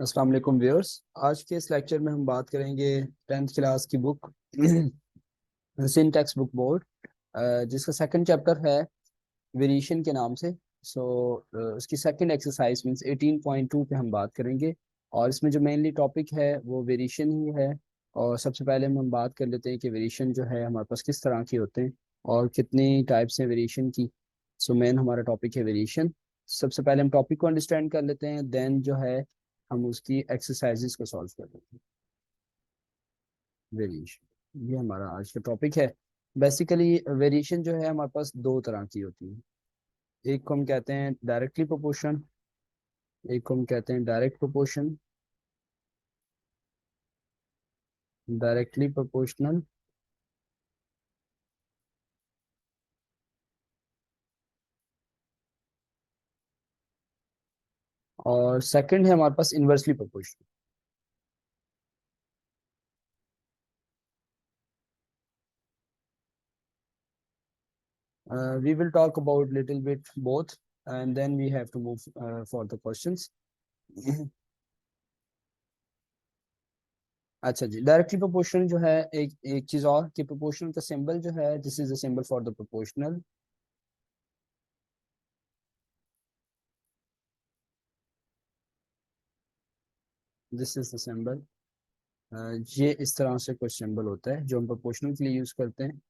अस्सलाम वालेकुम व्यूअर्स। आज के इस लेक्चर में हम बात करेंगे टेंथ क्लास की बुक सिंटैक्स बुक बोर्ड, जिसका सेकंड चैप्टर है वेरिएशन के नाम से। सो उसकी सेकंड एक्सरसाइज मींस 18.2 पे हम बात करेंगे। और इसमें जो मेनली टॉपिक है वो वेरिएशन ही है। और सबसे पहले हम बात कर लेते हैं कि वेरिएशन जो है हमारे पास किस तरह के होते हैं और कितनी टाइप्स हैं वेरिएशन की। सो मेन हमारा टॉपिक है वेरिएशन। सबसे पहले हम टॉपिक को अंडरस्टैंड कर लेते हैं, देन जो है हम उसकी एक्सरसाइजेस को सॉल्व कर लेते हैं। वेरिएशन ये हमारा आज का टॉपिक है। बेसिकली वेरिएशन जो है हमारे पास दो तरह की होती है। एक को हम कहते हैं डायरेक्टली प्रोपोर्शन, एक को हम कहते हैं डायरेक्ट प्रोपोर्शन, डायरेक्टली प्रोपोर्शनल। और सेकंड है हमारे पास inversely proportional. We will talk about little bit both and then we have to move for the questions. अच्छा जी, डायरेक्टली प्रोपोर्शनल जो है एक एक चीज और कि प्रोपोर्शनल का सिंबल जो है this is the symbol for the proportional. This is the symbol. ये इस तरह से कुछ सिंबल होता है जो हम प्रोपोर्शनल के लिए यूज करते हैं।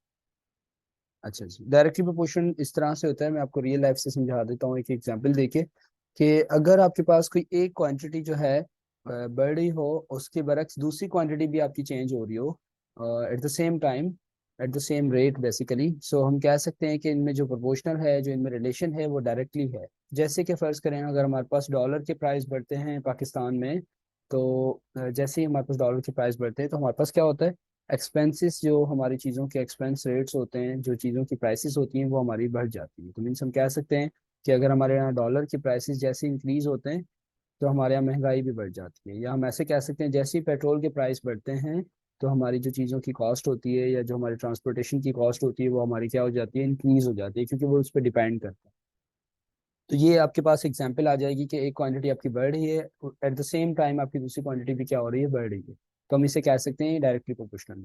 अच्छा जी, डायरेक्टली प्रोपोर्शन इस तरह से होता है, मैं आपको रियल लाइफ से समझा देता हूँ एक एग्जांपल देके कि अगर आपके पास कोई एक क्वांटिटी जो है बढ़ रही हो, उसके बरक्स दूसरी क्वांटिटी भी आपकी चेंज हो रही हो at the same time, at the same rate basically, so हम कह सकते हैं कि इनमें जो प्रोपोर्शनल है, जो इनमें रिलेशन है वो डायरेक्टली है। जैसे कि फर्ज करें अगर हमारे पास डॉलर के प्राइस बढ़ते हैं पाकिस्तान में, तो जैसे ही हमारे पास डॉलर के प्राइस बढ़ते हैं तो हमारे पास क्या होता है, एक्सपेंसेस, जो हमारी चीज़ों के एक्सपेंस रेट्स होते हैं, जो चीज़ों की प्राइसेस होती हैं वो हमारी बढ़ जाती है। तो मीन्स हम कह सकते हैं कि अगर हमारे यहाँ डॉलर के प्राइसेस जैसे इंक्रीज होते हैं तो हमारे यहाँ महंगाई भी बढ़ जाती है। या हम ऐसे कह सकते हैं जैसे ही पेट्रोल के प्राइस बढ़ते हैं तो हमारी जो चीज़ों की कॉस्ट होती है या जो हमारी ट्रांसपोर्टेशन की कॉस्ट होती है वो हमारी क्या हो जाती है, इंक्रीज हो जाती है, क्योंकि वो उस पर डिपेंड करता है। तो ये आपके पास एग्जाम्पल आ जाएगी कि एक क्वांटिटी आपकी बढ़ रही है, एट द सेम टाइम आपकी दूसरी क्वांटिटी भी क्या हो रही है, बढ़ रही है। तो हम इसे कह सकते हैं डायरेक्टली प्रोपोर्शनल।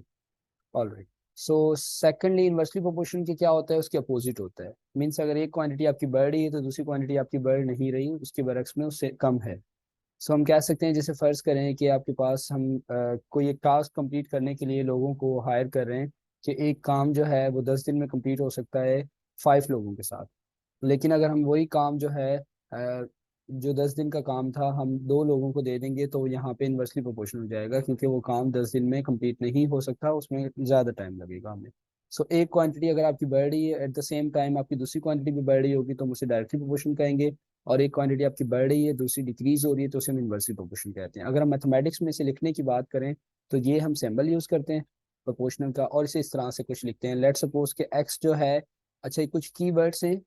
ऑलराइट। सो सेकंडली इन्वर्सली प्रोपोर्शन के क्या होता है, उसके अपोजिट होता है। मीन्स अगर एक क्वांटिटी आपकी बढ़ रही है तो दूसरी क्वांटिटी आपकी बढ़ नहीं रही, उसके बरक्स में उससे कम है। सो हम कह सकते हैं, जैसे फर्ज करें कि आपके पास हम कोई एक टास्क कंप्लीट करने के लिए लोगों को हायर कर रहे हैं कि एक काम जो है वो 10 दिन में कंप्लीट हो सकता है 5 लोगों के साथ। लेकिन अगर हम वही काम जो है जो 10 दिन का काम था हम 2 लोगों को दे देंगे तो यहाँ पे इन्वर्सली प्रोपोर्शनल हो जाएगा, क्योंकि वो काम 10 दिन में कंप्लीट नहीं हो सकता, उसमें ज़्यादा टाइम लगेगा हमें। सो एक क्वांटिटी अगर आपकी बढ़ रही है एट द सेम टाइम आपकी दूसरी क्वांटिटी भी बढ़ रही होगी तो हम उसे डायरेक्टली प्रोपोर्शन कहेंगे। और एक क्वांटिटी आपकी बढ़ रही है दूसरी डिक्रीज हो रही है तो उसे हम इन्वर्सली प्रोपोर्शन कहते हैं। अगर हम मैथमेटिक्स में इसे लिखने की बात करें तो ये हम सिंबल यूज करते हैं प्रोपोर्शनल का, और इसे इस तरह से कुछ लिखते हैं। लेट सपोज के एक्स जो है, अच्छा ये कुछ की वर्ड्स हैं,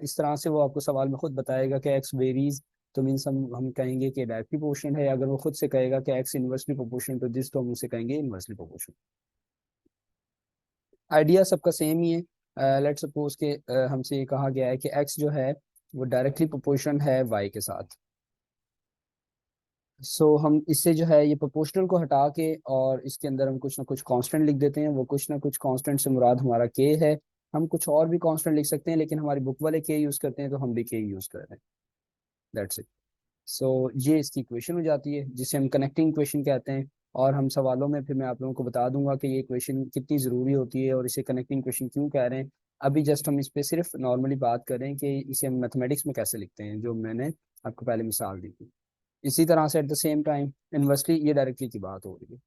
इस तरह से वो आपको सवाल में खुद बताएगा कि एक्स वेरीज, तो मीन्स हम कहेंगे कि डायरेक्टली प्रोपोर्शन है। अगर वो खुद से कहेगा कि X inversely proportion to this तो हम उसे कहेंगे इनवर्सली प्रोपोर्शन। आइडिया सबका सेम ही है। लेट सपोज के हमसे ये कहा गया है कि एक्स जो है वो डायरेक्टली प्रोपोर्शन है वाई के साथ। सो हम इससे जो है ये प्रोपोर्शनल को हटा के और इसके अंदर हम कुछ ना कुछ कांस्टेंट लिख देते हैं। वो कुछ ना कुछ कांस्टेंट से मुराद हमारा के है। हम कुछ और भी कांस्टेंट लिख सकते हैं लेकिन हमारी बुक वाले के यूज करते हैं तो हम भी के यूज कर रहे हैं। That's it. सो ये इसकी इक्वेशन हो जाती है जिसे हम कनेक्टिंग इक्वेशन कहते हैं। और हम सवालों में फिर मैं आप लोगों को बता दूंगा कि ये इक्वेशन कितनी ज़रूरी होती है और इसे कनेक्टिंग इक्वेशन क्यों कह रहे हैं। अभी जस्ट हम इस पे सिर्फ नॉर्मली बात करें कि इसे हम मैथमेटिक्स में कैसे लिखते हैं, जो मैंने आपको पहले मिसाल दी थी। इसी तरह से eight the same time inversely, ये डायरेक्टली की बात हो रही है।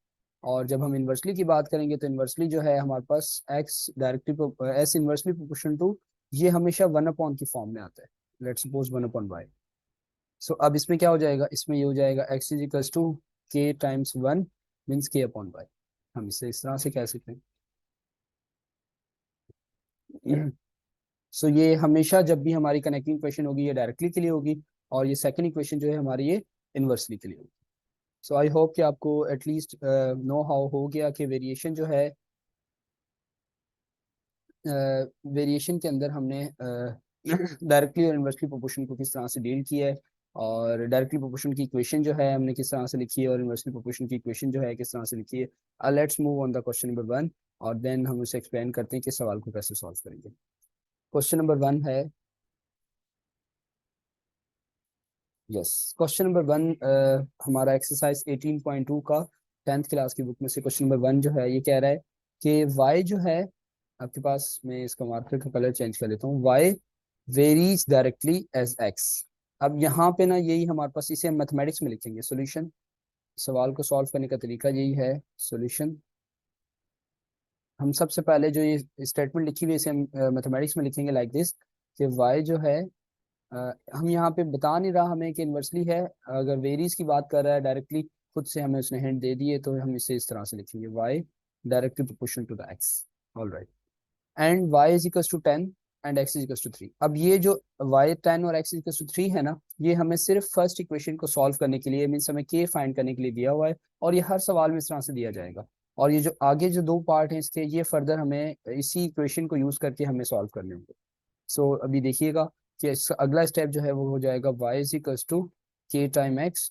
और जब हम इन्वर्सली की बात करेंगे तो इन्वर्सली जो है हमारे पास X directly as inversely proportion to, ये हमेशा 1/, की फॉर्म में आता है। Let's suppose 1/y। सो अब इसमें क्या हो जाएगा, इसमें ये हो जाएगा एक्स इज इक्वल्स टू के टाइम्स 1 मीन्स k/y। हम इसे इस तरह से कह सकते हैं। सो ये हमेशा जब भी हमारी कनेक्टिंग इक्वेशन होगी ये डायरेक्टली के लिए होगी, और ये सेकंड इक्वेशन जो है हमारी ये इन्वर्सली के लिए होगी। सो आई होप कि आपको एटलीस्ट नो हाउ हो गया कि वेरिएशन जो है, वेरिएशन के अंदर हमने डायरेक्टली और इन्वर्सली प्रोपोर्शन को किस तरह से डील किया है। और डायरेक्टली प्रोपोर्शनल की इक्वेशन जो है हमने किस तरह से लिखी है और इन्वर्सली प्रोपोर्शनल की इक्वेशन जो है किस तरह से लिखी है। Let's move on the question number 1 और देन हम उसे एक्सप्लेन करते हैं कि सवाल को कैसे सॉल्व करेंगे। क्वेश्चन नंबर 1 है, यस, क्वेश्चन नंबर 1 हमारा एक्सरसाइज 18.2 का 10th क्लास की बुक में से क्वेश्चन नंबर 1 जो है ये कह रहा है कि y जो है आपके पास, मैं इसका मार्कर का कलर चेंज कर लेता हूँ, y varies directly as x। अब यहाँ पे ना यही हमारे पास, इसे हम मैथमेटिक्स में लिखेंगे सॉल्यूशन। सवाल को सॉल्व करने का तरीका यही है, सॉल्यूशन। हम सबसे पहले जो ये स्टेटमेंट लिखी हुई है इसे हम मैथमेटिक्स में लिखेंगे लाइक दिस, कि y जो है हम यहाँ पे बता नहीं रहा हमें कि इन्वर्सली है। अगर वेरीज की बात कर रहा है डायरेक्टली, खुद से हमें उसने हिंट दे दी है, तो हम इसे इस तरह से लिखेंगे, y directly proportional to the x। All right, and y is equal to 10 and x is equal to 3। अब ये जो y 10 और x इज इक्वल टू 3 है ना, ये हमें सिर्फ फर्स्ट इक्वेशन को सॉल्व करने के लिए, मीन्स हमें k फाइंड करने के लिए दिया हुआ है, और ये हर सवाल में इस तरह से दिया जाएगा। और ये जो आगे जो दो पार्ट हैं इसके, ये फर्दर हमें इसी इक्वेशन को यूज करके हमें सॉल्व करने होंगे। सो अभी देखिएगा कि इसका अगला स्टेप जो है वो हो जाएगा y is equal to k time x।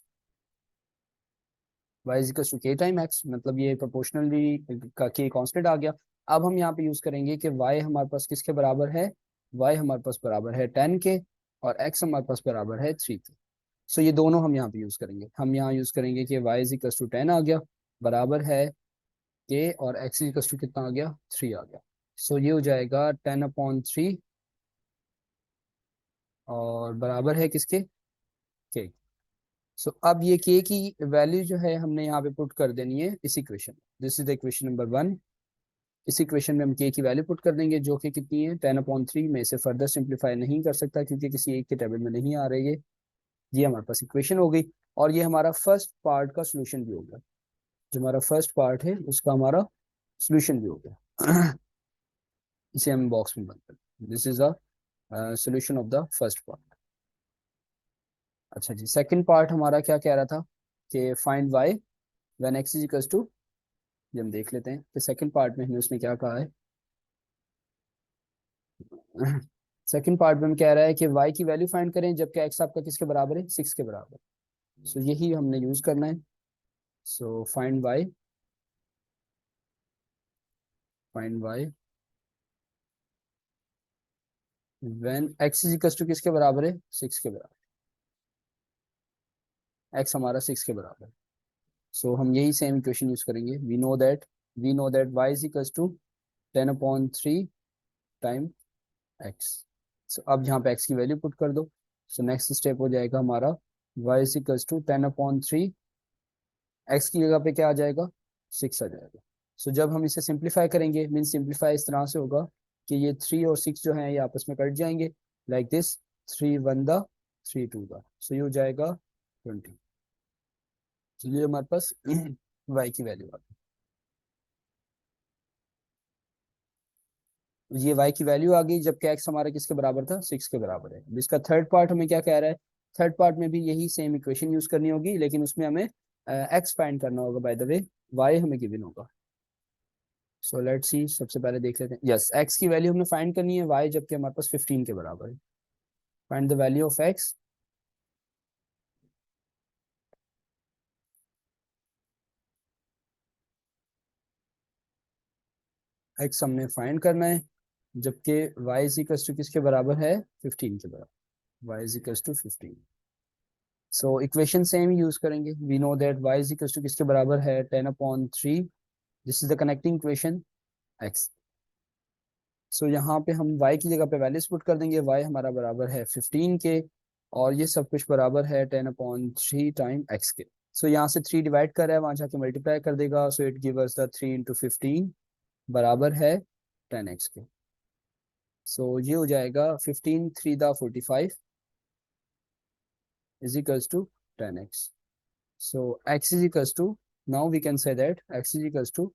y is equal to k time x मतलब ये प्रोपोर्शनली का k कांस्टेंट आ गया। अब हम यहाँ पे यूज करेंगे कि y हमारे पास किसके बराबर है, y हमारे पास बराबर है 10 के, और x हमारे पास बराबर है 3 के। सो ये दोनों हम यहाँ पे यूज करेंगे। हम यहाँ यूज करेंगे कि y इज इक्वल टू 10 आ गया, बराबर है k, और x इज इक्वल टू कितना आ गया, 3 आ गया। सो ये हो जाएगा 10/3, और बराबर है किसके, k। सो अब ये k की वैल्यू जो है हमने यहाँ पे पुट कर देनी है इस equation. This is the equation number 1। इस इक्वेशन में हम k की वैल्यू पुट कर देंगे, जो कि कितनी है 10/3। मैं इसे फर्दर सिंप्लीफाई नहीं कर सकता क्योंकि किसी एक के टेबल में नहीं आ रही है। ये हमारे पास इक्वेशन हो गई, और ये हमारा फर्स्ट पार्ट का सोल्यूशन भी हो गया। जो हमारा फर्स्ट पार्ट है उसका हमारा सोल्यूशन भी हो गया। इसे हम बॉक्स में बंद कर, this is the solution of the first part. अच्छा जी, सेकंड पार्ट हमारा क्या कह रहा था कि find y when x is equal to, ये हम देख लेते हैं कि सेकंड पार्ट में हमें उसने क्या कहा है। सेकंड पार्ट में हम कह रहा है कि y की वैल्यू फाइंड करें जबकि x आपका किसके बराबर है, 6 के बराबर। सो यही हमने यूज करना है। So find y when x is equal to किसके बराबर है, 6 के बराबर। x हमारा 6 के बराबर है। सो हम यही सेम इक्वेशन यूज करेंगे। We know that y is equal to 10/3 time x। So अब यहाँ पे x की वैल्यू पुट कर दो। सो नेक्स्ट स्टेप हो जाएगा हमारा y is equal to 10/3, x की जगह पे क्या आ जाएगा, 6 आ जाएगा। सो जब हम इसे सिंप्लीफाई करेंगे, मीन सिंप्लीफाई इस तरह से होगा कि ये 3 और 6 जो है ये आपस में कट जाएंगे, लाइक दिस, 3 1 द 3 2 द। सो ये हो जाएगा 20। चलिए हमारे पास y की वैल्यू आ गई। ये y की वैल्यू आ गई जबकि x हमारा किसके बराबर था, 6 के बराबर है। अब इसका थर्ड पार्ट हमें क्या कह रहा है, थर्ड पार्ट में भी यही सेम इक्वेशन यूज करनी होगी, लेकिन उसमें हमें x फाइंड करना होगा। बाय द वे y हमें गिवन होगा। सो लेट्स सी, सबसे पहले देख लेते हैं। यस, x की वैल्यू हमें फाइंड करनी है y जबकि हमारे पास 15 के बराबर है। Find the value of x। x हमने फाइंड करना है जबकि y इज इक्वल टू किसके बराबर है, 15 के बराबर। y is equal to 15। So equation same use करेंगे। We know that y is equal to किसके बराबर है, 10/3। This is the connecting equation x। So यहाँ पे हम y की जगह पे वैल्यूज पुट कर देंगे। y हमारा बराबर है 15 के, और ये सब कुछ बराबर है 10/3 टाइम x के। सो यहाँ से 3 डिवाइड कर रहा है, वहां जाके मल्टीप्लाई कर देगा। सो इट गिव अस द 3 × 15 बराबर है 10x के। सो ये हो जाएगा 15 3 दा 45 is equals to 10x। So x is equals to, now we can say that x is equals to,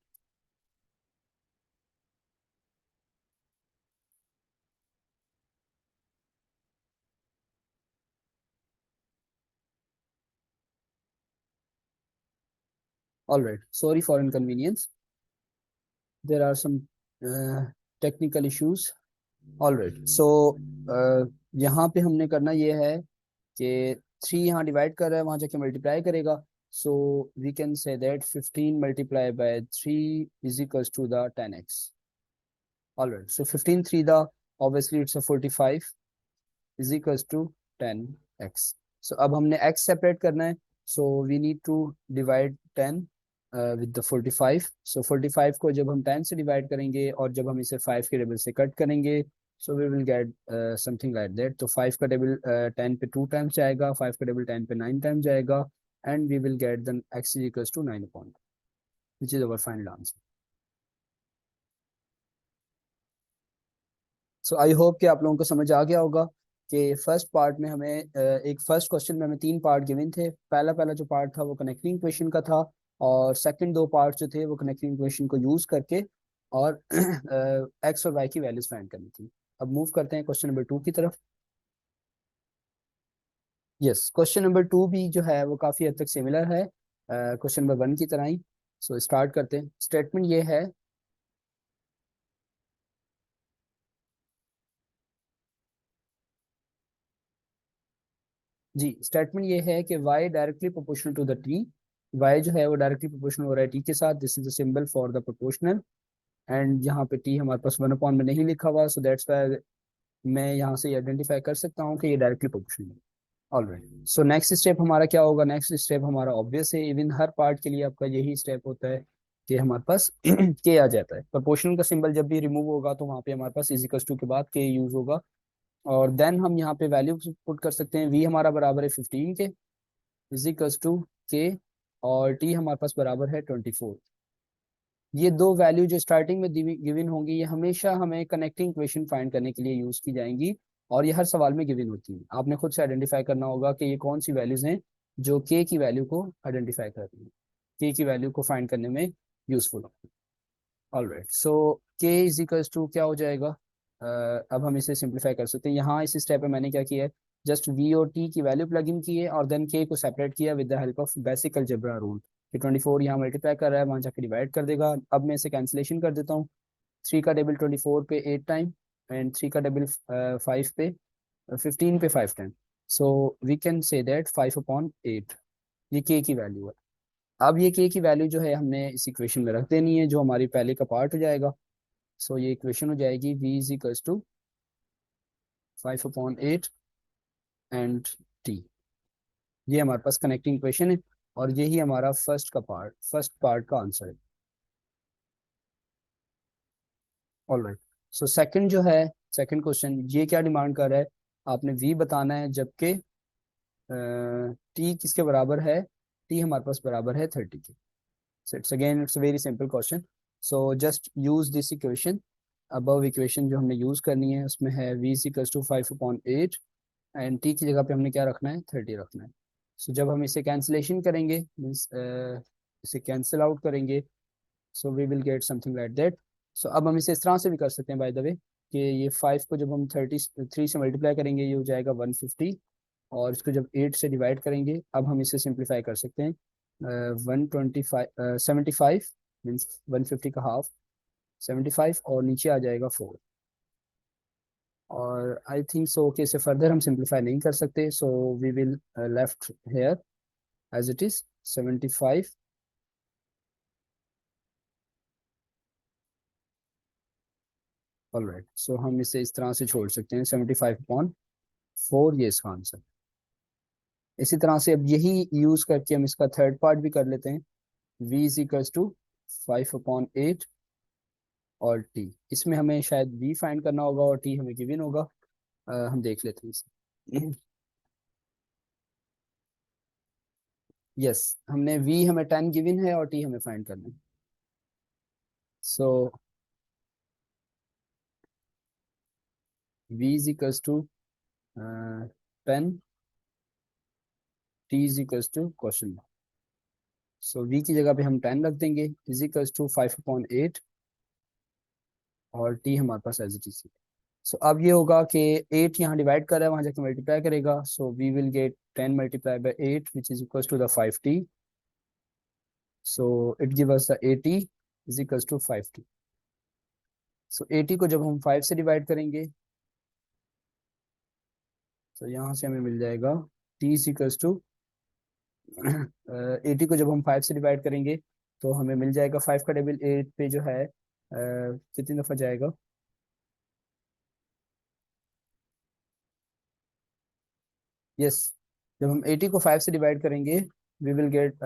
all right, sorry for inconvenience, there are some technical issues। All right, so यहाँ पे हमने करना ये है कि 3 यहाँ divide कर रहा है, वहां जाके मल्टीप्लाई करेगा, so we can say that 15 multiply by 3 is equals to the 10x. All right, so 15 3 the obviously it's a 45 is equals to 10x. So अब हमने x सेपरेट करना है, so we need to divide 10 with the 45. So 45 को जब हम 10 से divide करेंगे और जब हम इसे 5 के टेबल से कट करेंगे, so we will get something like that. तो 5 का टेबल 10 पे 2 टाइम्स जाएगा, 5 का टेबल 10 पे 9 टाइम्स जाएगा, and we will get then x is equals to 9 upon, which is our final answer. So I hope कि आप लोगों को समझ आ गया होगा कि फर्स्ट पार्ट में हमें एक फर्स्ट क्वेश्चन में हमें 3 पार्ट गिवन थे। पहला पहला जो पार्ट था वो कनेक्टिंग इक्वेशन का था, और सेकंड 2 पार्ट जो थे वो कनेक्टिंग इक्वेशन को यूज करके और एक्स और वाई की वैल्यूज फाइंड करनी थी। अब मूव करते हैं क्वेश्चन नंबर 2 की तरफ। यस, क्वेश्चन नंबर 2 भी जो है वो काफ़ी हद तक सिमिलर है क्वेश्चन नंबर 1 की तरह ही। सो स्टार्ट करते हैं। स्टेटमेंट ये है, जी स्टेटमेंट ये है कि y directly proportional to the t, y जो है वो डायरेक्टली प्रोपोर्शनल हो रहा है t के साथ। This is the symbol for the proportional, and यहाँ पे t हमारे पास 1 अपॉन में नहीं लिखा हुआ, सो दैट्स व्हाई मैं यहाँ से आइडेंटिफाई कर सकता हूँ कि ये डायरेक्टली प्रोपोर्शनल है। ऑलराइट, सो नेक्स्ट स्टेप हमारा क्या होगा? नेक्स्ट स्टेप हमारा ऑब्वियस है, इवन हर पार्ट के लिए आपका यही स्टेप होता है कि हमारे पास के आ जाता है। प्रोपोर्शनल का सिंबल जब भी रिमूव होगा तो वहाँ पे हमारे पास इजिकल्स टू के बाद के यूज होगा, और देन हम यहाँ पे वैल्यू पुट कर सकते हैं। v हमारा बराबर है 15 के, इज इक्वल्स टू के, और t हमारे पास बराबर है 24। ये दो वैल्यू जो स्टार्टिंग में गिवन होंगी ये हमेशा हमें कनेक्टिंग इक्वेशन फाइंड करने के लिए यूज की जाएंगी, और ये हर सवाल में गिवन होती है। आपने खुद से आइडेंटिफाई करना होगा कि ये कौन सी वैल्यूज हैं जो के की वैल्यू को आइडेंटिफाई करती हैं, के की वैल्यू को फाइंड करने में यूजफुल। ऑलराइट, सो के इज इक्वल्स टू क्या हो जाएगा? अब हम इसे सिंप्लीफाई कर सकते हैं। यहाँ इस स्टेप में मैंने क्या किया है, जस्ट वी और टी की वैल्यू प्लग इन की है और देन के को सेपरेट किया with the help of basic algebra rule कि 24 यहाँ मल्टीप्लाई कर रहा है, वहाँ जाकर डिवाइड कर देगा। अब मैं इसे कैंसिलेशन कर देता हूँ। 3 का टेबल 24 पे 8 टाइम, एंड 3 का टेबल 5 पे 15 पे 5 time, so we can say that 5/8 ये के की वैल्यू है। अब ये के की वैल्यू जो है हमने इस इक्वेशन में रख देनी है, जो हमारी पहले का पार्ट हो जाएगा। सो ये इक्वेशन हो जाएगी v is equals to 5/8 and t। ये हमारे पास कनेक्टिंग इक्वेशन है, और यही हमारा फर्स्ट पार्ट का आंसर है। ऑलराइट, सो सेकंड जो है, सेकंड क्वेश्चन ये क्या डिमांड कर रहा है? आपने v बताना है, जबकि t किसके बराबर है? t हमारे पास बराबर है 30 के। So it's again it's very simple question. So just use this equation, above equation जो हमने यूज करनी है उसमें है v is equals to 5/8, and T की जगह पे हमने क्या रखना है? 30 रखना है। सो जब हम इसे कैंसिलेशन करेंगे, मीन्स इसे कैंसिल आउट करेंगे, so we will get something like that. So अब हम इसे इस तरह से भी कर सकते हैं बाय द वे कि ये 5 को जब हम 33 से मल्टीप्लाई करेंगे ये हो जाएगा 150, और इसको जब 8 से डिवाइड करेंगे, अब हम इसे सिंप्लीफाई कर सकते हैं। 125 75 मीन्स 150 का हाफ 75, और नीचे आ जाएगा 4। और आई थिंक सो कि इसे फर्दर हम सिंप्लीफाई नहीं कर सकते, so we will left here as it is 75। Alright, so हम इसे इस तरह से छोड़ सकते हैं 75/4, ये इसका आंसर। इसी तरह से अब यही यूज करके हम इसका थर्ड पार्ट भी कर लेते हैं। v इज इक्वल्स टू 5/8 और t, इसमें हमें शायद v फाइंड करना होगा और t हमें गिवन होगा। हम देख लेते हैं इसे। यस, हमने v हमें 10 गिवन है और t हमें फाइंड करना है। So v is equals to 10, t is equals to question. So v की जगह पे हम 10 रख देंगे, इज इक्वल्स टू 5/8, और t हमारे पास एज इट इज। सो अब ये होगा कि 8 यहाँ डिवाइड कर रहा है, वहाँ जाके मल्टीप्लाई करेगा, so we will get 10 multiply by 8 which is equals to the 5t। So it give us the 80 is equals to 5t। सो 80 को जब हम 5 से डिवाइड करेंगे, तो यहाँ से हमें मिल जाएगा टी इज इक्वल्स टू 80 को जब हम 5 से डिवाइड करेंगे तो हमें मिल जाएगा 5 का टेबल 8 पे जो है कितनी दफ़ा जाएगा। यस, जब हम 80 को 5 से डिवाइड करेंगे we will get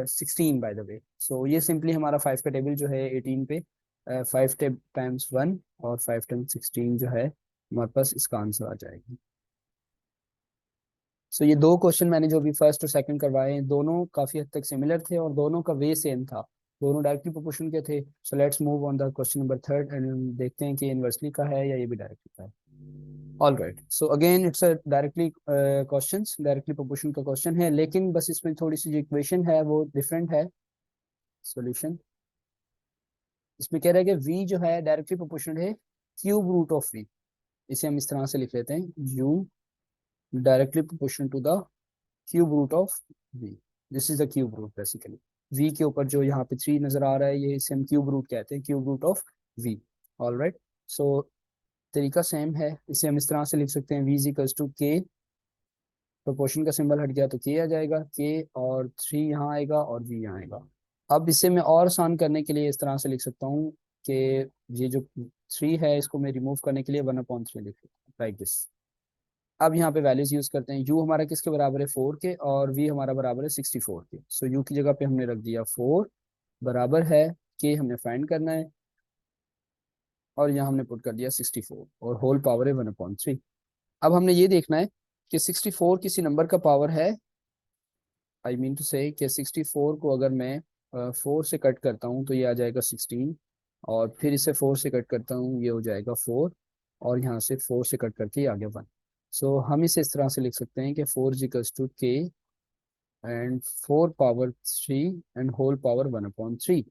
16 by the way. So ये सिंपली हमारा 5 का टेबल जो है 18 पे 5 टाइम्स 1 और 5 टाइम्स 16 जो है हमारे पास इसका आंसर आ जाएगा। सो ये दो क्वेश्चन मैंने जो अभी फर्स्ट और सेकंड करवाए हैं दोनों काफ़ी हद तक सिमिलर थे और दोनों का वे सेम था, दोनों डायरेक्टली प्रोपोर्शन के थे। So let's move on the question number third and देखते हैं कि इन्वर्सली का है या ये भी डायरेक्टली का है। All right, so again it's a directly question, directly proportion का क्वेश्चन है, लेकिन बस इसमें थोड़ी सी जो इक्वेशन है वो डिफरेंट है। सॉल्यूशन इसमें कह रहा है कि v जो है डायरेक्टली प्रोपोर्शनल है क्यूब रूट ऑफ v। इसे हम इस तरह से लिख लेते हैं u directly proportional to the cube root of v। This is the cube root basically. v के ऊपर जो यहाँ पे 3 नजर आ रहा है ये इसे हम क्यूब रूट कहते हैं, cube root of v। All right, so तरीका सेम है, इसे हम इस तरह से लिख सकते हैं v इज इक्वल्स टू के, प्रोपोर्शन का सिंबल हट गया तो के आ जाएगा, के और 3 यहाँ आएगा और v यहाँ आएगा। अब इसे मैं और आसान करने के लिए इस तरह से लिख सकता हूँ कि ये जो 3 है इसको मैं रिमूव करने के लिए 1/3 लिख लाइक दिस। अब यहाँ पे वैल्यूज यूज करते हैं, u हमारा किसके बराबर है 4 के और v हमारा बराबर है 64 के। सो u की जगह पे हमने रख दिया 4 बराबर है के हमने फाइंड करना है और यहाँ हमने पुट कर दिया 64 और होल पावर है 1/3। अब हमने ये देखना है कि 64 किसी नंबर का पावर है, आई मीन टू से कि 64 को अगर मैं 4 से कट करता हूँ तो ये आ जाएगा 16 और फिर इसे 4 से कट करता हूँ ये हो जाएगा 4 और यहाँ से 4 से कट करके ये आ गया 1। सो हम इसे इस तरह से लिख सकते हैं कि 4 equals to K and 4 power 3 and whole power 1/3।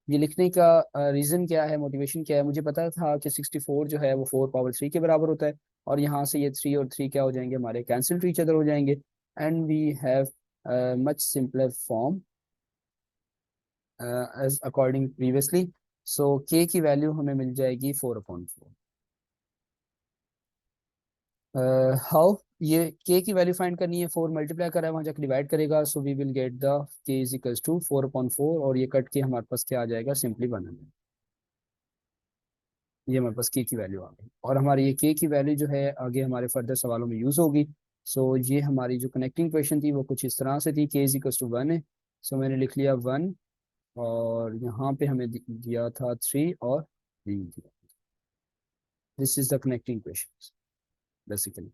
ये लिखने का रीज़न क्या है, मोटिवेशन क्या है, मुझे पता था कि 64 जो है वो 4 पावर 3 के बराबर होता है और यहाँ से ये 3 और 3 क्या हो जाएंगे हमारे कैंसिल टू ईच अदर हो जाएंगे and we have much simpler form as according previously. So K की वैल्यू हमें मिल जाएगी 4/4। हाउ ये के की वैल्यू फाइंड करनी है, 4 मल्टीप्लाई करा है वहाँ जाकर डिवाइड करेगा, so we will get the K is equals to 4/4 और ये कट के हमारे पास क्या आ जाएगा सिंपली 100। ये हमारे पास के की वैल्यू आ गई और हमारी ये के की वैल्यू जो है आगे हमारे फर्दर सवालों में यूज़ होगी। सो ये हमारी जो कनेक्टिंग क्वेश्चन थी वो कुछ इस तरह से थी, के इज इक्वल्स टू 1 है, सो मैंने लिख लिया 1 और यहाँ पे हमें दिया था 3 और 3 दिया। This is the connecting question basically.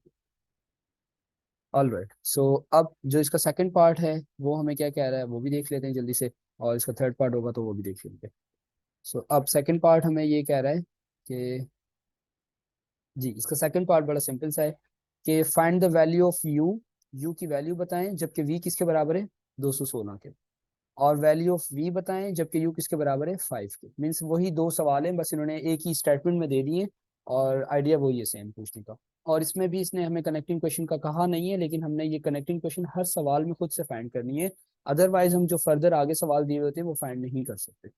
All right, so अब जो इसका सेकंड पार्ट है वो हमें क्या कह रहा है वो भी देख लेते हैं जल्दी से, और इसका थर्ड पार्ट होगा तो वो भी देख लेंगे। सो अब सेकंड पार्ट हमें ये कह रहा है कि जी इसका सेकंड पार्ट बड़ा सिंपल सा है कि find the value of you, you की वैल्यू बताएं जबकि वी किसके बराबर है 216 के, और वैल्यू ऑफ वी बताएं जबकि यू किसके बराबर है 5 के। मीन्स वही दो सवाल हैं बस इन्होंने एक ही स्टेटमेंट में दे दिए और आइडिया वही है सेम पूछने का। और इसमें भी इसने हमें कनेक्टिंग क्वेश्चन का कहा नहीं है लेकिन हमने ये कनेक्टिंग क्वेश्चन हर सवाल में खुद से फाइंड करनी है, अदरवाइज हम जो फर्दर आगे सवाल दिए होते हैं वो फाइंड नहीं कर सकते।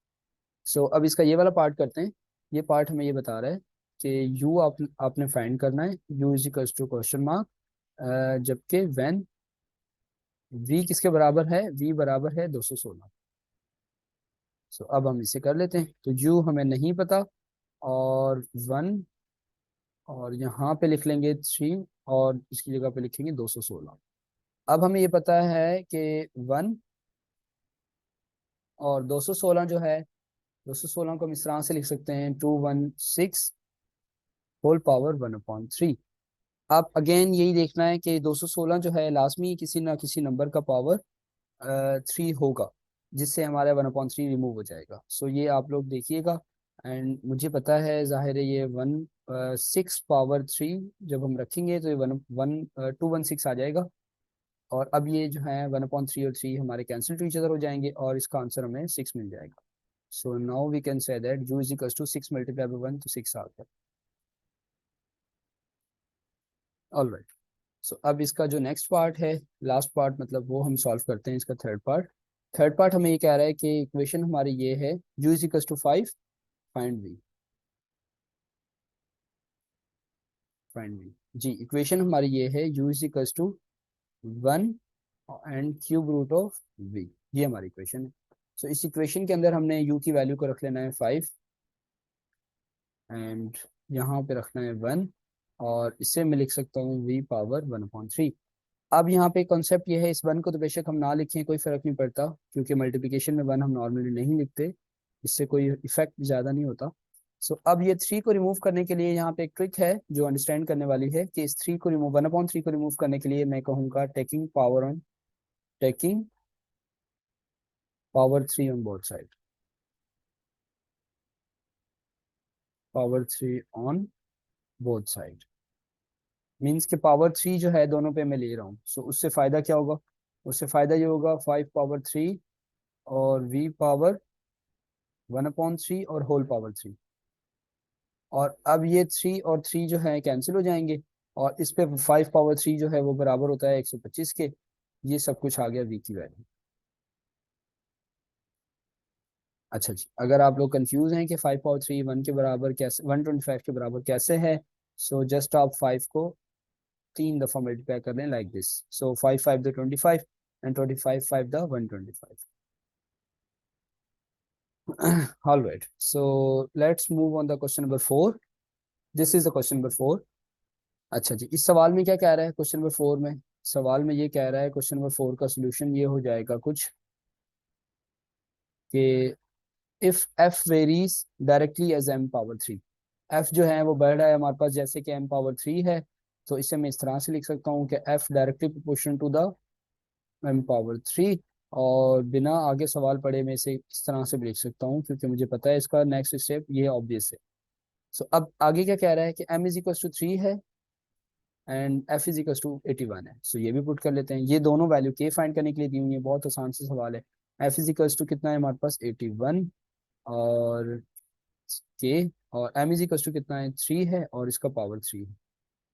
सो अब इसका ये वाला पार्ट करते हैं। ये पार्ट हमें ये बता रहा है कि यू आपने फाइंड करना है, U is equals to question mark जबकि व्हेन वी किसके बराबर है, वी बराबर है 216। सो अब हम इसे कर लेते हैं, तो यू हमें नहीं पता और 1 और यहाँ पे लिख लेंगे 3 और इसकी जगह पे लिखेंगे 216। अब हमें ये पता है कि 1 और 216 जो है 216 को हम इस तरह से लिख सकते हैं 216 होल पावर 1/3। अब अगेन यही देखना है कि 216 जो है लाजमी किसी ना किसी नंबर का पावर 3 होगा जिससे हमारा 1/3 रिमूव हो जाएगा। सो ये आप लोग देखिएगा एंड मुझे पता है जाहिर है ये 6 पावर 3 जब हम रखेंगे तो ये 216 आ जाएगा और अब ये जो है 1/3 और 3 हमारे कैंसिल टू ईच अदर हो जाएंगे और इसका आंसर हमें 6 मिल जाएगा। So now we can say that u is equals to 6 multiply by 1 तो 6 आ गया। ऑल राइट, सो अब इसका जो नेक्स्ट पार्ट है, लास्ट पार्ट मतलब वो हम सॉल्व करते हैं इसका थर्ड पार्ट। थर्ड पार्ट हमें ये कह रहा है कि इक्वेशन हमारी ये है u is equals to 5 find v। Find v जी इक्वेशन हमारी ये है u is equals to 1 and cube root of v, ये हमारी इक्वेशन है। सो इस इक्वेशन के अंदर हमने u की वैल्यू को रख लेना है 5 एंड यहाँ पे रखना है 1, और इससे मैं लिख सकता हूँ v पावर 1/3। अब यहाँ पे कॉन्सेप्ट ये है, इस 1 को तो बेशक हम ना लिखें कोई फर्क नहीं पड़ता, क्योंकि मल्टीप्लिकेशन में 1 हम नॉर्मली नहीं लिखते, इससे कोई इफेक्ट ज़्यादा नहीं होता। सो अब ये 3 को रिमूव करने के लिए यहाँ पे एक ट्रिक है जो अंडरस्टैंड करने वाली है, कि इस 3 को रिमूव 1/3 को रिमूव करने के लिए मैं कहूँगा taking power 3 on both side, power 3 on both side means के पावर 3 जो है दोनों पे मैं ले रहा हूँ। सो उससे फ़ायदा क्या होगा, उससे फ़ायदा ये होगा 5 पावर 3 और v पावर 1/3 और होल पावर 3, और अब ये 3 और 3 जो है कैंसिल हो जाएंगे, और इस पे 5 पावर 3 जो है वो बराबर होता है 125 के। ये सब कुछ आ गया v की वैल्यू। अच्छा जी, अगर आप लोग कंफ्यूज हैं कि 5 पावर 3 1 के बराबर कैसे, 125 के बराबर कैसे है, सो जस्ट आप 5 को 3 दफ़ा मल्टीप्लाई कर लें like this. So 5 5 the 25 and 25 5 the 125। All right, so let's move on the question number 4. This is the question number 4. अच्छा जी, इस सवाल में क्या कह रहा है क्वेश्चन नंबर 4 में, सवाल में ये कह रहा है क्वेश्चन नंबर 4 का सोल्यूशन ये हो जाएगा कुछ कि if F varies directly as M power 3, F जो है वो बढ़ रहा है हमारे पास जैसे कि एम पावर 3 है, तो इसे मैं इस तरह से लिख सकता हूँ कि F directly proportional to the M power 3, और बिना आगे सवाल पढ़े मैं इसे इस तरह से भी लिख सकता हूँ, क्योंकि मुझे पता है इसका नेक्स्ट स्टेप ये ऑब्वियस है। सो अब आगे क्या कह रहा है कि m इज इक्वल टू 3 है and f is equal to 81 है। सो ये भी पुट कर लेते हैं, ये दोनों वैल्यू के फाइंड करने के लिए दी हुई है, बहुत आसान से सवाल है। f इज इक्वल टू कितना है हमारे पास 81, और के, और m इज इक्वल टू कितना है 3 है, और इसका पावर 3 है।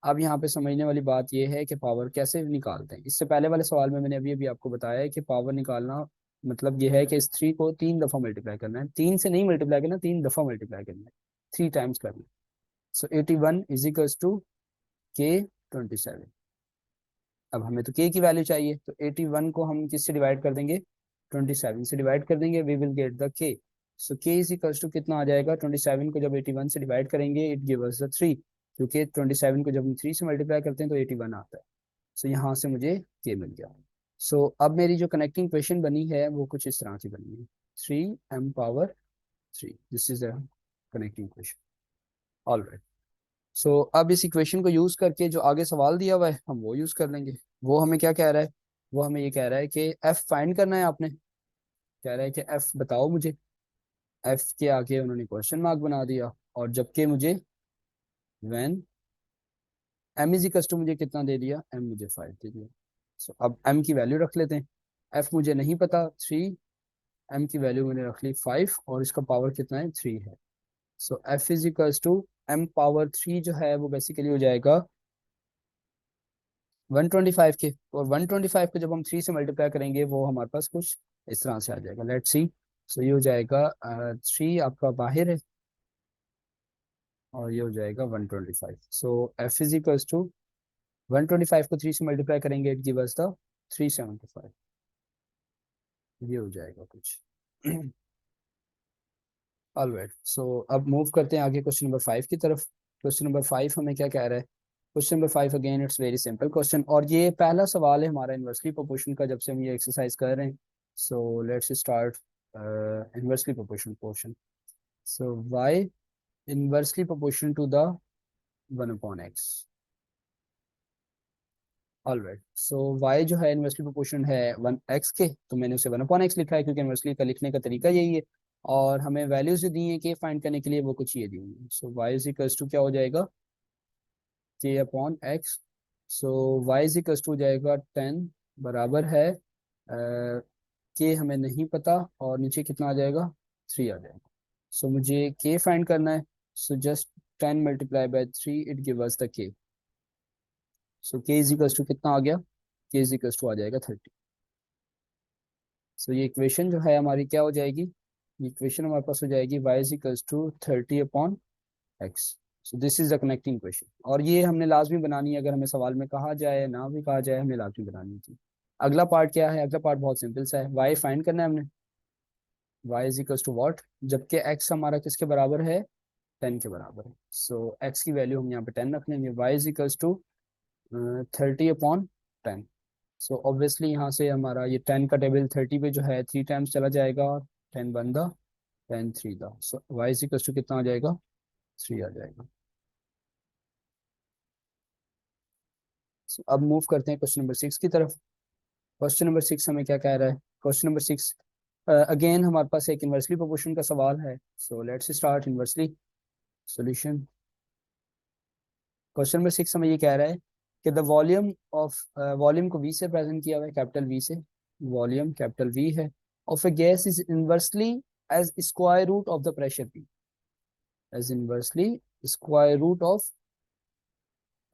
अब यहाँ पे समझने वाली बात यह है कि पावर कैसे निकालते हैं। इससे पहले वाले सवाल में मैंने अभी अभी आपको बताया है कि पावर निकालना मतलब यह है कि इस 3 को 3 दफ़ा मल्टीप्लाई करना है, 3 से नहीं मल्टीप्लाई करना, 3 दफ़ा मल्टीप्लाई करना है, 3 टाइम्स करना है। सो 81 इज इक्वल टू के 27। अब हमें तो के की वैल्यू चाहिए, तो 81 को हम किससे डिवाइड कर देंगे, 27 से डिवाइड कर देंगे, वी विल गेट द के। सो के इज इक्वल टू कितना आ जाएगा, 27 को जब 81 से डिवाइड करेंगे इट गिव अस द 3, क्योंकि 27 को जब हम 3 से मल्टीप्लाई करते हैं तो 81 आता है। सो यहाँ से मुझे के मिल गया। सो अब मेरी जो कनेक्टिंग इक्वेशन बनी है वो कुछ इस तरह की बनी है, 3m power 3, this is the connecting equation. All right, so अब इस इक्वेशन को यूज करके जो आगे सवाल दिया हुआ है हम वो यूज कर लेंगे। वो हमें क्या कह रहा है, वो हमें ये कह रहा है कि एफ फाइंड करना है, आपने कह रहा है कि एफ बताओ मुझे, एफ के आगे उन्होंने क्वेश्चन मार्क बना दिया, और जबकि मुझे when M is equal to मुझे कितना दे दिया, एम मुझे 5 दे दिया। सो अब एम की वैल्यू रख लेते हैं, एफ मुझे नहीं पता 3, एम की वैल्यू मैंने रख ली 5, और इसका पावर कितना है 3 है। So F is equal to M power 3 जो है वो बेसिकली हो जाएगा 125 के, और 125 को जब हम 3 से मल्टीप्लाई करेंगे वो हमारे पास कुछ इस तरह से आ जाएगा, लेट्स सी। सो ये हो जाएगा 3 आपका बाहर है, और ये हो जाएगा 125। सो एफ इज इक्वल टू 125 को 3 से मल्टीप्लाई करेंगे इट गिव अस द 375, ये हो जाएगा कुछ। ऑलराइट, सो अब मूव करते हैं आगे क्वेश्चन नंबर 5 की तरफ। क्वेश्चन नंबर 5 हमें क्या कह रहा है, question number 5 again it's very simple question, और ये पहला सवाल है हमारा इन्वर्सली प्रोपोर्शन का जब से हम ये एक्सरसाइज कर रहे हैं। So let's start inversely proportion portion. So y inversely proportion to the 1/x। All right, so y जो है इन्वर्सली प्रोपोर्शन है 1x के, तो मैंने उसे 1/x लिखा है क्योंकि इन्वर्सली का लिखने का तरीका यही है, और हमें वैल्यूज जो दी है के फाइंड करने के लिए वो कुछ ये दी हुई है। So y is equals to क्या हो जाएगा, k/x। So y is equals to हो जाएगा 10 बराबर है के हमें नहीं पता, और नीचे कितना आ जाएगा 3 आ जाएगा। सो मुझे के फाइंड करना है, so just 10 multiply by 3 it give us the के। सो के इज इक्वल्स टू कितना आ गया, के इज इक्वल्स टू आ जाएगा 30। सो ये इक्वेशन जो है हमारी क्या हो जाएगी, ये इक्वेशन हमारे पास हो जाएगी y is equals to 30/x। So this is the connecting equation, और ये हमने लाजमी बनानी है, अगर हमें सवाल में कहा जाए ना भी कहा जाए हमें लाजमी बनानी थी। अगला पार्ट क्या है? अगला पार्ट बहुत सिंपल सा है, वाई फाइंड करना है हमने। Y is equal to what, जबकि एक्स हमारा किसके बराबर है? 10 के बराबर है। सो एक्स की वैल्यू हम यहाँ पे 10 रख लेंगे। Y is equal to 30/10। So obviously यहाँ से हमारा ये 10 का टेबल 30 पे जो है 3 टाइम्स चला जाएगा, और 10 वन दा 10 थ्री दा, सो वाई इज इक्वल टू कितना आ जाएगा? 3 आ जाएगा। So, अब मूव करते हैं क्वेश्चन नंबर 6 की तरफ। क्वेश्चन नंबर 6 हमें क्या कह रहा है? क्वेश्चन नंबर 6 अगेन हमारे पास एक इन्वर्सली प्रोपोर्शन का सवाल है। So let's start inversely solution. Question number 6 हमें ये कह रहा है कि द वॉल्यूम ऑफ, वॉल्यूम को वी से प्रेजेंट किया हुआ है, कैपिटल वी से, वॉल्यूम कैपिटल वी है, of a gas is inversely as square root of the pressure P, as inversely square root of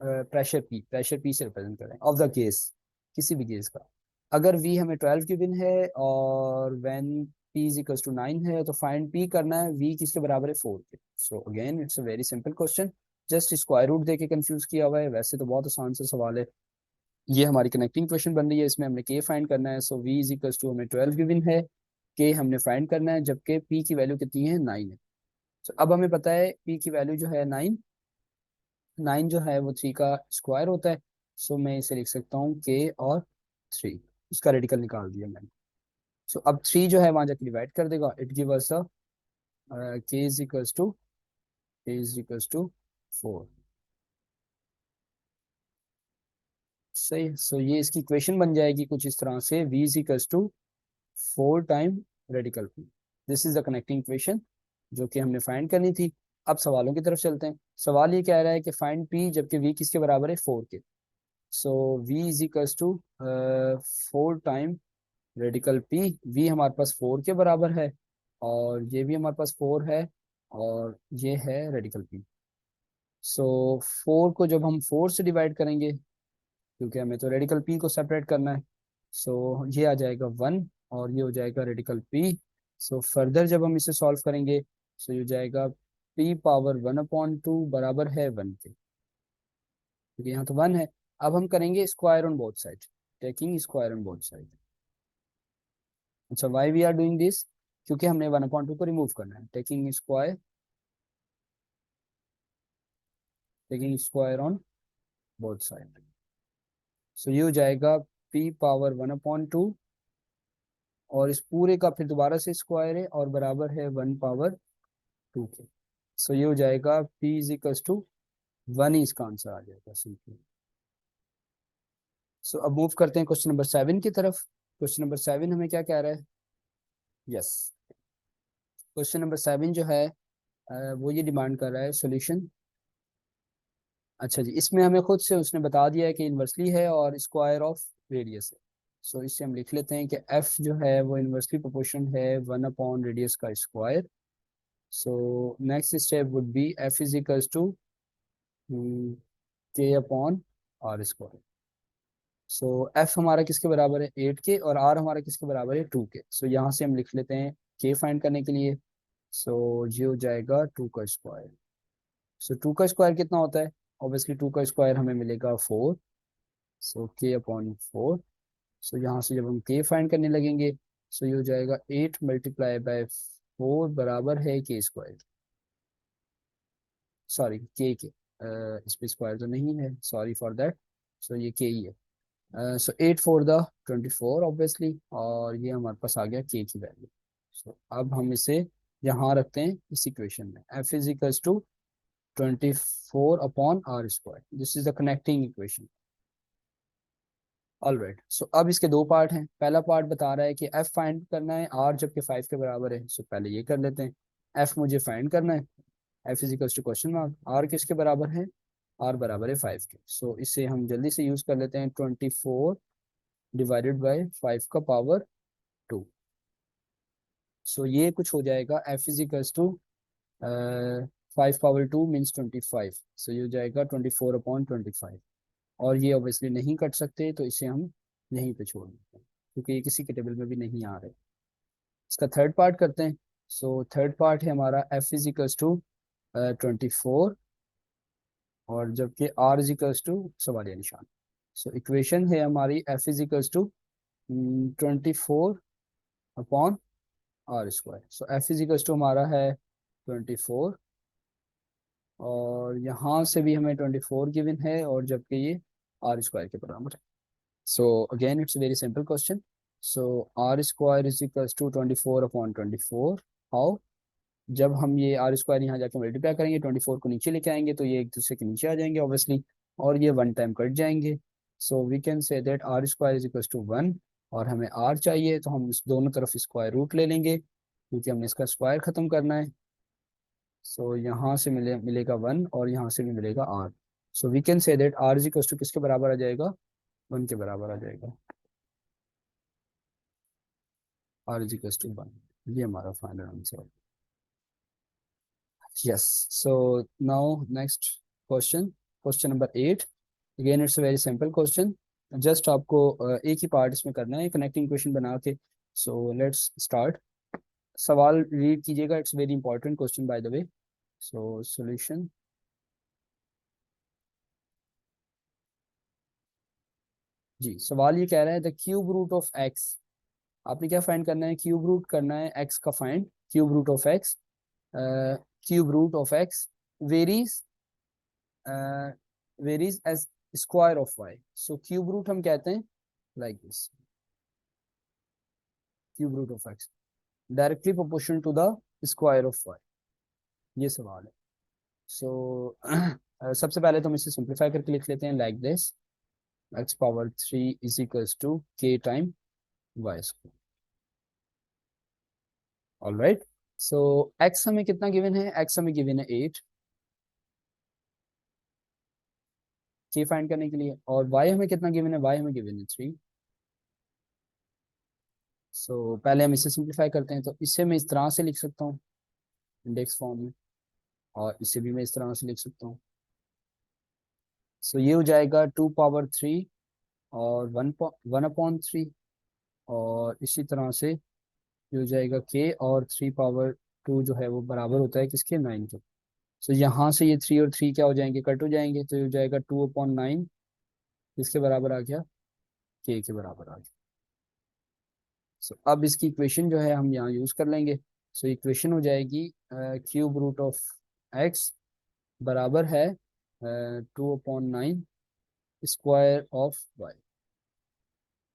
pressure P से रिप्रेजेंट करें of the gas, किसी भी गैस का। अगर वी हमें 12 गिवन है और when P is equal to 9 है, तो फाइंड पी करना है वी किसके बराबर है? 4 के। So again it's a very simple question, just square root देके कंफ्यूज किया हुआ है, वैसे तो बहुत आसान सा सवाल है। ये हमारी कनेक्टिंग क्वेश्चन बन रही है, इसमें हमने के फाइंड करना है। So V is equal to हमें 12 गिवन है, के हमने फाइंड करना है, जबकि पी की वैल्यू कितनी है? 9 है। तो अब हमें पता है पी की वैल्यू जो है 9, 9 जो है वो 3 का स्क्वायर होता है। सो मैं इसे लिख सकता हूँ के और 3, उसका रेडिकल निकाल दिया मैंने। सो अब 3 जो है वहां जाके डिवाइड कर देगा, इट गिव अस अ के इज इक्वल्स टू, के इज इक्वल्स टू 4। सही। सो ये इसकी इक्वेशन बन जाएगी कुछ इस तरह से, v is equals to 4 time radical p। This is the connecting equation जो कि हमने फाइंड करनी थी। अब सवालों की तरफ चलते हैं। सवाल ये कह रहा है कि फाइंड p, जबकि v किसके बराबर है? 4 के। So v is equals to 4 time radical p। v हमारे पास 4 के बराबर है, और ये भी हमारे पास 4 है, और ये है रेडिकल p। सो 4 को जब हम 4 से डिवाइड करेंगे, क्योंकि हमें तो रेडिकल p को सेपरेट करना है, सो ये आ जाएगा 1, और ये हो जाएगा रेडिकल p। सो फर्दर जब हम इसे सॉल्व करेंगे, सो ये हो जाएगा p पावर 1/2 बराबर है 1 के, क्योंकि यहाँ तो 1 है। अब हम करेंगे square on both side, taking square on both side. अच्छा, why we are doing this? क्योंकि हमने 1/2 को रिमूव करना है, taking square on both side. So ये हो जाएगा p पावर 1/2, और इस पूरे का फिर दोबारा से स्क्वायर है, और बराबर है 1/2 के। सो ये हो जाएगा p इज इक्वल टू 1 ही इसका आंसर आ जाएगा सिंपली। सो अब मूव करते हैं क्वेश्चन नंबर 7 की तरफ। क्वेश्चन नंबर 7 हमें क्या कह रहा है? यस, क्वेश्चन नंबर 7 जो है वो ये डिमांड कर रहा है सॉल्यूशन। अच्छा जी, इसमें हमें खुद से उसने बता दिया है कि इन्वर्सली है और स्क्वायर ऑफ रेडियस है। सो इससे हम लिख लेते हैं कि एफ जो है वो इन्वर्सली प्रोपोर्शन है 1 रेडियस का square. So next step would be F is equals to k/r²। So F हमारा किसके बराबर है? 8 के, और आर हमारा किसके बराबर है? 2 के। सो यहाँ से हम लिख लेते हैं के फाइंड करने के लिए। सो ये हो जाएगा 2 का स्क्वायर। सो 2 का स्क्वायर कितना होता है? ऑब्वियसली 2 का स्क्वायर हमें मिलेगा 4। सो k/4। सो यहाँ से जब हम के फाइंड करने लगेंगे, सो ये हो जाएगा 8 मल्टीप्लाई बाय 4 बराबर है के स्क्वायर, सॉरी के इस पे स्क्वायर तो नहीं है, सॉरी फॉर दैट। सो ये के ही है। सो 8 4 द 24 ऑब्वियसली, और ये हमारे पास आ गया के की वैल्यू। सो अब हम इसे यहाँ रखते हैं इस इक्वेशन में, F is equals to 24/r²। This is the connecting equation. Alright, so अब इसके दो पार्ट हैं। पहला पार्ट बता रहा है कि एफ फाइंड करना है आर जबकि 5 के बराबर है। सो पहले ये कर लेते हैं, एफ मुझे फाइंड करना है। F is equals to question mark, R किसके बराबर है? आर बराबर है 5 के। सो इसे हम जल्दी से यूज कर लेते हैं, 24 डिवाइडेड बाई 5 का पावर 2। सो ये कुछ हो जाएगा, F is equals to 5 power 2 means 25। So ये हो जाएगा 24/25, और ये ऑब्वियसली नहीं कट सकते, तो इसे हम यहीं पे छोड़ देते हैं, क्योंकि ये किसी के टेबल में भी नहीं आ रहे। इसका थर्ड पार्ट करते हैं। सो थर्ड पार्ट है हमारा एफ इज इक्वल्स टू 24 और जबकि r इज इक्वल्स टू सवालिया निशान। सो इक्वेशन है हमारी f is equals to 24 upon R square. So F is equals to हमारा है 24, और यहाँ से भी हमें 24 गिवन है, और जबकि ये आर स्क्वायर के बराबर है। So again it's very simple question. So R square is equals to 24 upon 24। How? जब हम ये आर स्क्वायर यहाँ जाके मल्टीप्लाई करेंगे, 24 को नीचे लेके आएंगे, तो ये एक दूसरे के नीचे आ जाएंगे ऑब्वियसली, और ये वन टाइम कट जाएंगे। So we can say that R square is equals to 1, और हमें आर चाहिए, तो हम इस दोनों तरफ स्क्वायर रूट ले लेंगे, क्योंकि हमने इसका स्क्वायर खत्म करना है। सो यहाँ से मिलेगा 1, और यहाँ से भी मिलेगा R. So we can say that R is equals to किसके बराबर आ जाएगा? 1 के बराबर आ जाएगा। आर इज इक्वल्स टू 1, ये हमारा फाइनल आंसर है। Yes. So now next question, question number 8. Again, it's a very simple question. Just आपको एक ही पार्ट इसमें करना है, कनेक्टिंग क्वेश्चन बना के. So let's start. सवाल रीड कीजिएगा. It's very important question by the way. So solution. जी, सवाल ये कह रहा है the cube root of x. आपने क्या फाइंड करना है? क्यूब रूट करना है एक्स का find. Cube root of x, cube root of x varies varies as square of y. So cube root हम कहते हैं like this, cube root of x directly proportional to the square of y. ये सवाल है. सो सबसे पहले तो हम इसे सिंप्लीफाई करके लिख लेते हैं like this, x power 3 is equals to K time y square. Alright. So x हमें कितना गिवन है? एक्स हमें गिवन है 8 के फाइंड करने के लिए, और वाई हमें कितना गिवन है? वाई हमें गिवन है 3. सो पहले हम इसे सिंप्लीफाई करते हैं, तो इसे मैं इस तरह से लिख सकता हूँ इंडेक्स फॉर्म में, और इसे भी मैं इस तरह से लिख सकता हूँ. सो ये हो जाएगा 2 पावर 3 और 1/3, और इसी तरह से ये हो जाएगा के, और 3 पावर 2 जो है वो बराबर होता है किसके? 9 के. सो यहाँ से ये 3 और 3 क्या हो जाएंगे? कट हो जाएंगे, तो ये हो जाएगा 2/9 किसके बराबर आ गया? के बराबर आ गया. सो अब इसकी इक्वेशन जो है हम यहाँ यूज कर लेंगे. सो इक्वेशन हो जाएगी क्यूब रूट ऑफ एक्स बराबर है 2/9 स्क्वायर ऑफ वाई.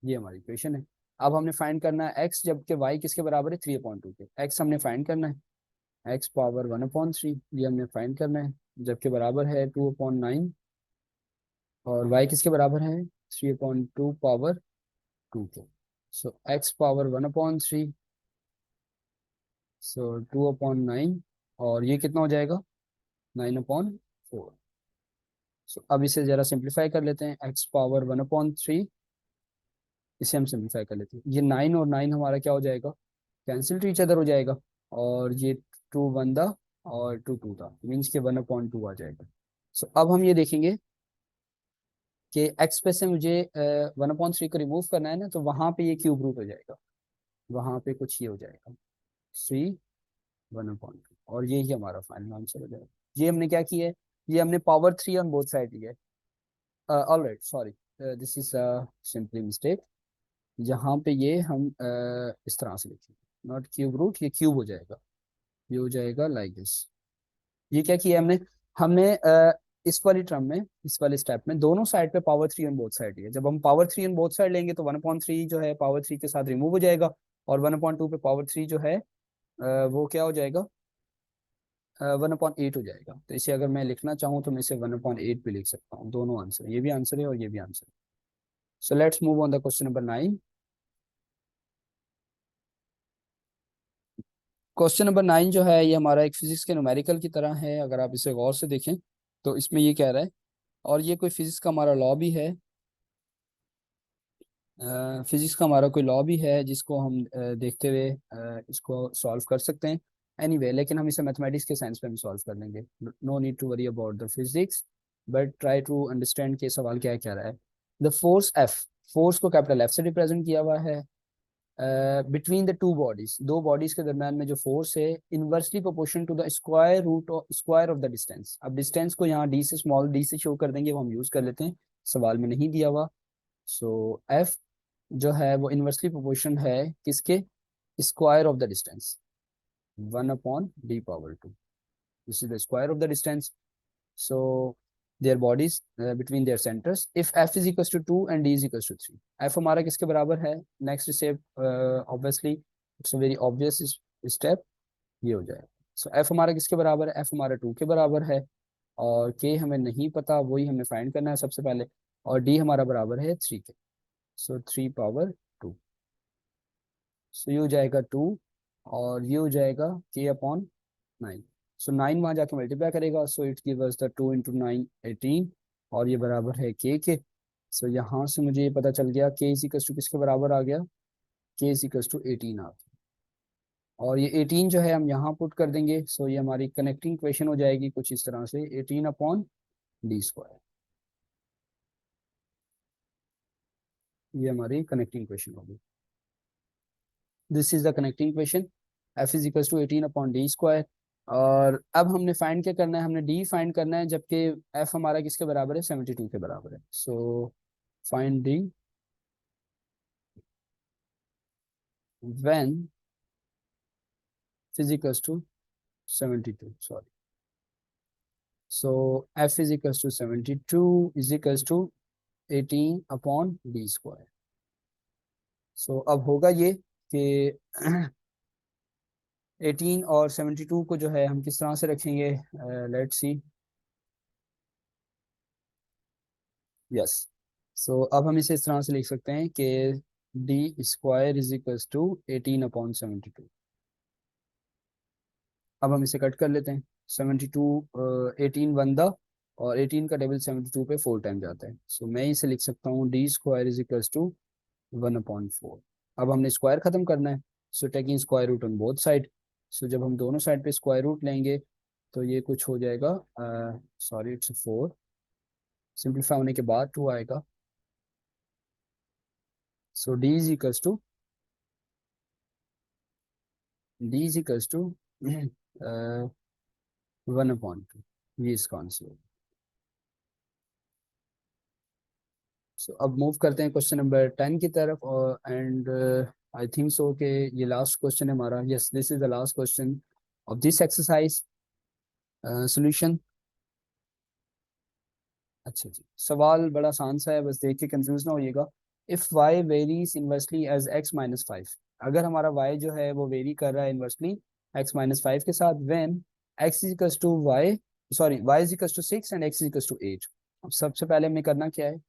ये हमारी इक्वेशन है. अब हमने फाइंड करना है एक्स, जबकि वाई किसके बराबर है? 3/2 के. एक्स हमने फाइंड करना है एक्स पावर 1/3, ये हमने फाइंड करना है, जबकि बराबर है 2/9, और वाई किसके बराबर है? 3/2 पावर 2 के. सो एक्स पावर 1/3, सो 2/9, और ये कितना हो जाएगा? 9/4. सो अब इसे जरा सिंप्लीफाई कर लेते हैं. एक्स पावर 1/3, इसे हम सिंप्लीफाई कर लेते हैं. ये 9 और 9 हमारा क्या हो जाएगा? कैंसिल टू ईच अदर हो जाएगा, और ये 2 1 दा और 2 2 दा, मीन्स के 1/2 आ जाएगा. सो अब हम ये देखेंगे कि एक्स पे से मुझे 1/3 को रिमूव करना है ना, तो वहां पे ये क्यूब रूट हो जाएगा, वहां पे कुछ ये हो जाएगा 3/1/2, और ये ही हमारा फाइनल आंसर हो जाएगा. ये हमने क्या किया है? ये हमने पावर 3 ऑन बोथ साइड लिया है. Alright, sorry, this is simply mistake. यहाँ पे ये हम इस तरह से लिखेंगे, नॉट क्यूब रूट, ये क्यूब हो जाएगा, ये हो जाएगा लाइक दिस. ये क्या किया हमने? हमने इस वाली टर्म में, इस वाले स्टेप में दोनों साइड पे पावर 3 ऑन बोथ साइड लिया. जब हम पावर 3 ऑन बोथ साइड लेंगे, तो 1/3 जो है पावर 3 के साथ रिमूव हो जाएगा, और 1/2 पे पावर 3 जो है वो क्या हो जाएगा? 1/8 हो जाएगा. तो इसे अगर मैं लिखना चाहूँ, तो मैं इसे 1/8 भी लिख सकता हूँ. दोनों आंसर, ये भी आंसर है और ये भी आंसर है. So let's move on the question number 9. Question number 9 जो है, ये हमारा एक फिजिक्स के न्यूमेरिकल की तरह है, अगर आप इसे गौर से देखें तो इसमें ये कह रहा है, और ये कोई फिजिक्स का हमारा लॉ भी है, फिजिक्स का हमारा कोई लॉ भी है, जिसको हम देखते हुए इसको सॉल्व कर सकते हैं. एनीवे, लेकिन हम इसे मैथमेटिक्स के साइंस पे हम सॉल्व कर लेंगे. No need to worry about the physics, but try to understand के सवाल क्या कह रहा है. द फोर्स एफ, फोर्स को कैपिटल एफ से रिप्रेजेंट किया हुआ है. बिटवीन द टू बॉडीज, दो बॉडीज के दरम्यान में जो फोर्स है inversely proportion to the square of the distance. अब डिस्टेंस को यहाँ डी से, स्मॉल डी से शो कर देंगे, वो हम यूज कर लेते हैं, सवाल में नहीं दिया हुआ। सो एफ जो है वो इनवर्सली प्रोपोर्शन है किसके, square of the distance, 1/d⁻²। This is the square of the distance. So their bodies between their centers. If f is equals to 2 and d is equals to 3, f हमारा किसके बराबर है, next step obviously it's a very obvious step, ये हो जाएगा। So f हमारा किसके बराबर है, f हमारा 2 के बराबर है, और k हमें नहीं पता, वही हमें फाइंड करना है सबसे पहले, और d हमारा बराबर है 3 के। सो 3/2। सो ये हो जाएगा 2, और ये हो जाएगा k/9। सो 9 वहाँ जाके मल्टीप्लाई करेगा, सो इट गिव अस द 2 × 9 18, और ये बराबर है के। सो यहाँ से मुझे ये पता चल गया के इज इक्वल टू किसके बराबर आ गया, के इज इक्वल टू 18 आ गया। और ये 18 जो है हम यहाँ पुट कर देंगे, सो ये हमारी कनेक्टिंग इक्वेशन हो जाएगी कुछ इस तरह से, 18/d²। ये हमारी कनेक्टिंग इक्वेशन होगी। This is the connecting equation, F is equal to 18/d²। और अब हमने फाइंड क्या करना है, हमने डी फाइंड करना है, जबकि एफ हमारा किसके बराबर है, 72 के बराबर है। So find D when is equal to 72, sorry. So F is equal to 72 is equal to 18/d²। So अब होगा ये कि 18 और 72 को जो है हम किस तरह से रखेंगे, लेट्स सी। यस, सो अब हम इसे इस तरह से लिख सकते हैं कि d² इज इक्वल टू 18/72। अब हम इसे कट कर लेते हैं, 72 18 बंदा, और 18 का टेबल 72 पे 4 टाइम जाता है। सो मैं इसे लिख सकता हूँ d² इज इक्वल टू 1/4। अब हमने स्क्वायर खत्म करना है, so taking square root on both side. So जब हम दोनों साइड पे स्क्वायर रूट लेंगे तो ये कुछ हो जाएगा, सॉरी इट्स 4, सिंप्लीफाई होने के बाद 2 आएगा। सो d इज इक्वल्स टू 1/2, ये इसका आंसर। सो अब मूव करते हैं क्वेश्चन नंबर 10 की तरफ, और एंड आई थिंक सो कि ये लास्ट क्वेश्चन है हमारा। Yes, this is the last question of this exercise solution. अच्छा जी, सवाल बड़ा आसान सा है, बस देख के कंफ्यूज ना होइएगा। If y varies inversely as x-5, अगर हमारा y जो है वो वेरी कर रहा है इनवर्सली x-5 के साथ, when x is equal to y, sorry y is equal to 6 and x is equal to 8। अब सबसे पहले हमें करना क्या है,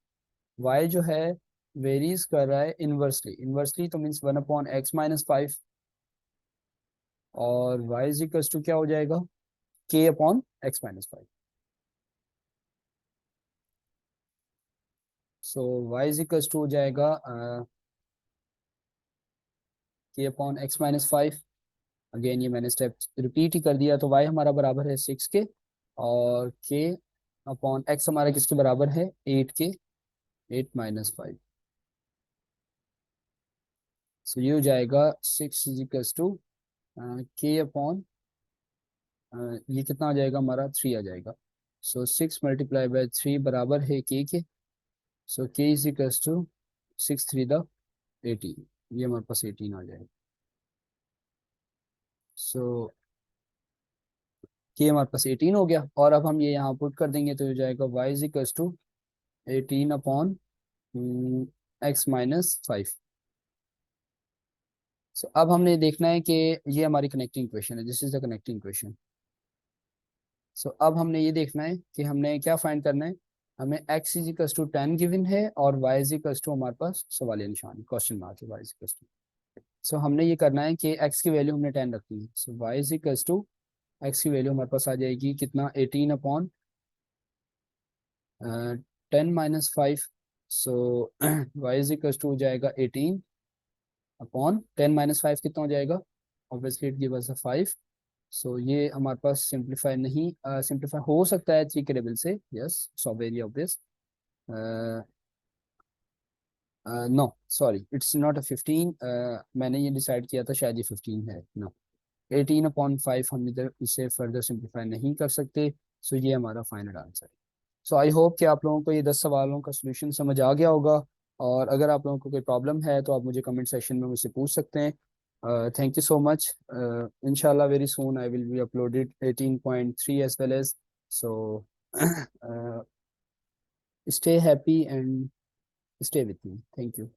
y जो है वेरीज कर रहा है इनवर्सली, इनवर्सली तो मीन्स 1/x-5, और y इज इक्वल टू क्या हो जाएगा, k/x-5। So y is equal to हो जाएगा k/x-5। अगेन ये मैंने स्टेप रिपीट ही कर दिया, तो y हमारा बराबर है 6 के, और k/x हमारा किसके बराबर है, 8 के, 8-5। सो ये हो जाएगा 6 इज इक्वल्स टू k/, ये कितना आ जाएगा हमारा, 3 आ जाएगा। सो 6 × 3 बराबर है k के। सो k इज इक्वल्स टू 6×3 = 18, ये हमारे पास 18 आ जाएगा। सो k हमारे पास 18 हो गया, और अब हम ये यहाँ पुट कर देंगे, तो हो जाएगा y is equals to 18/x-5। So अब हमने देखना है कि ये हमारी कनेक्टिंग इक्वेशन है, this is the connecting equation. So अब हमने ये देखना है कि हमने क्या फाइंड करना है, हमें x is equals to 10 given है, और y इज इक्वल्स टू हमारे पास सवालिया निशान, क्वेश्चन मार्क है, y इज इक्वल्स टू। सो हमने ये करना है कि x की वैल्यू हमने 10 रखनी है। So y is equals to, x की वैल्यू हमारे पास आ जाएगी कितना, 18/10-5। So y is equals to हो जाएगा 18/10-5, कितना हो जाएगा, obviously it give us a 5। सो ये हमारे पास सिंप्लीफाई नहीं, सिंप्लीफाई हो सकता है 3 के टेबल से, yes, so very obvious. No sorry, it's not a 15। मैंने ये डिसाइड किया था शायद ये 15 है। नो, 18/5 हम इधर इसे फर्दर सिंप्लीफाई नहीं कर सकते। सो ये हमारा फाइनल आंसर है। सो आई होप कि आप लोगों को ये 10 सवालों का सोल्यूशन समझ आ गया होगा। और अगर आप लोगों को कोई प्रॉब्लम है तो आप मुझे कमेंट सेक्शन में मुझसे पूछ सकते हैं। Thank you so much. इंशाल्लाह very soon I will be uploaded 18.3 as well as. So stay happy and stay with me. Thank you.